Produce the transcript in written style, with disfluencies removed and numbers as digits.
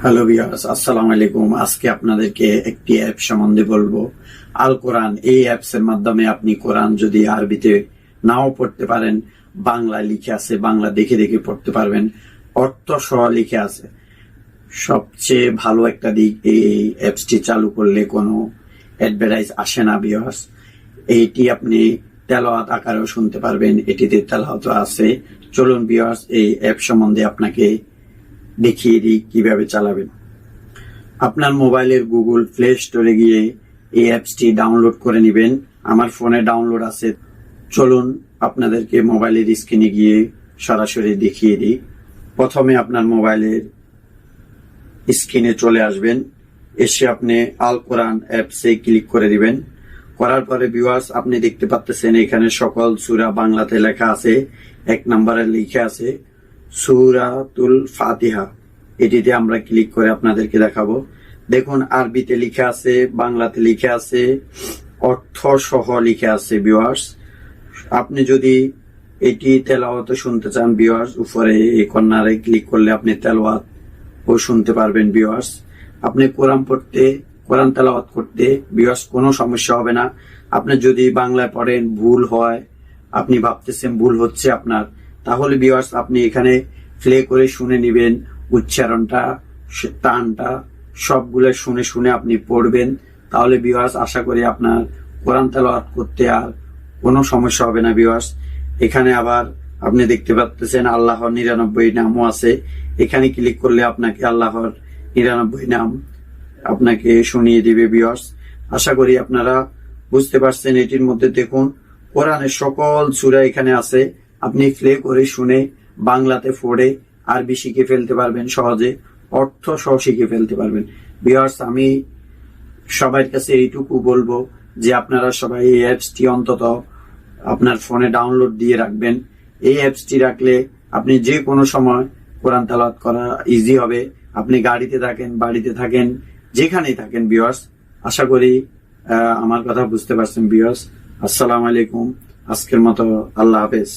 Hello viewers, আসসালামু আলাইকুম। আজকে আপনাদেরকে একটি অ্যাপ সম্বন্ধে বলবো, আল কোরআন। এই অ্যাপস এর মাধ্যমে আপনি কোরআন যদি আরবিতে নাও পড়তে পারেন, বাংলা লিখে আছে, বাংলা দেখে দেখে পড়তে পারবেন, অর্থ সহ লিখে আছে। সবচেয়ে ভালো একটা দিক, এই অ্যাপসটি চালু করলে কোনো অ্যাডভার্টাইজ আসে না ভিউয়ার্স। এইটি আপনি তেলাওয়াত আকারেও শুনতে পারবেন, এটিতে তেলাওয়াত আছে। চলুন ভিউয়ার্স, এই অ্যাপ সম্বন্ধে আপনাকে দেখিয়ে দিই কিভাবে চালাবেন। আপনার মোবাইলের গুগল প্লে স্টোরে গিয়ে এই অ্যাপসটি ডাউনলোড করে নেবেন। আমার ফোনে ডাউনলোড আছে। চলুন আপনাদেরকে মোবাইলের স্ক্রিনে গিয়ে সরাসরি দেখিয়ে দিই। প্রথমে আপনার মোবাইলের স্ক্রিনে চলে আসবেন, এসে আপনি আল কোরআন অ্যাপসে ক্লিক করে দিবেন। করার পরে ভিউয়ার্স, আপনি দেখতে পাচ্ছেন এখানে সকল সূরা বাংলাতে লেখা আছে। 1 নম্বরে লেখা আছে সূরাতুল ফাতিহা। এটিতে আমরা ক্লিক করে আপনাদেরকে দেখাবো। দেখুন, আরবিতে লিখা আছে, বাংলাতে লিখা আছে, অর্থ সহ লিখা আছে ভিউয়ার্স। আপনি যদি এটি তেলাওয়াত শুনতে চান ভিউয়ার্স, উপরে এই কর্নারে ক্লিক করলে আপনি তেলাওয়াত ও শুনতে পারবেন ভিউয়ার্স। আপনি কোরআন তেলাওয়াত করতে ভিউয়ার্স কোনো সমস্যা হবে না। আপনি যদি বাংলায় পড়েন, ভুল হয়, আপনি ভাবতেছেন ভুল হচ্ছে আপনার, তাহলে ভিউয়ার্স আপনি এখানে প্লে করে শুনে নেবেন। উচ্চারণটা, টানটা সবগুলো শুনে শুনে আপনি পড়বেন। তাহলে ভিউয়ার্স আশা করি আপনার কোরআন তেলাওয়াত করতে আর কোনো সমস্যা হবে না ভিউয়ার্স। এখানে আবার আপনি দেখতে পাচ্ছেন আল্লাহর 99 নামও আছে। এখানে ক্লিক করলে আপনাকে আল্লাহর 99 নাম আপনাকে শুনিয়ে দিবে ভিউয়ার্স। আশা করি আপনারা বুঝতে পারছেন। এটির মধ্যে দেখুন কোরআনের সকল সূরা এখানে আছে। আপনি প্লে করে শুনে বাংলাতে পড়ে আরবি শিখে ফেলতে পারবেন, সহজে অর্থ সহ শিখে ফেলতে পারবেন ভিউয়ার্স। আমি সবার কাছে এইটুকু বলবো যে আপনারা সবাই এই অ্যাপসটি অন্তত আপনার ফোনে ডাউনলোড দিয়ে রাখবেন। এই অ্যাপসটি রাখলে আপনি যে কোনো সময় কোরআন তেলাওয়াত করা ইজি হবে। আপনি গাড়িতে থাকেন, বাড়িতে থাকেন, যেখানেই থাকেন ভিউয়ার্স। আশা করি আমার কথা বুঝতে পারছেন ভিউয়ার্স। আসসালামু আলাইকুম। আজকের মতো আল্লাহ হাফেজ।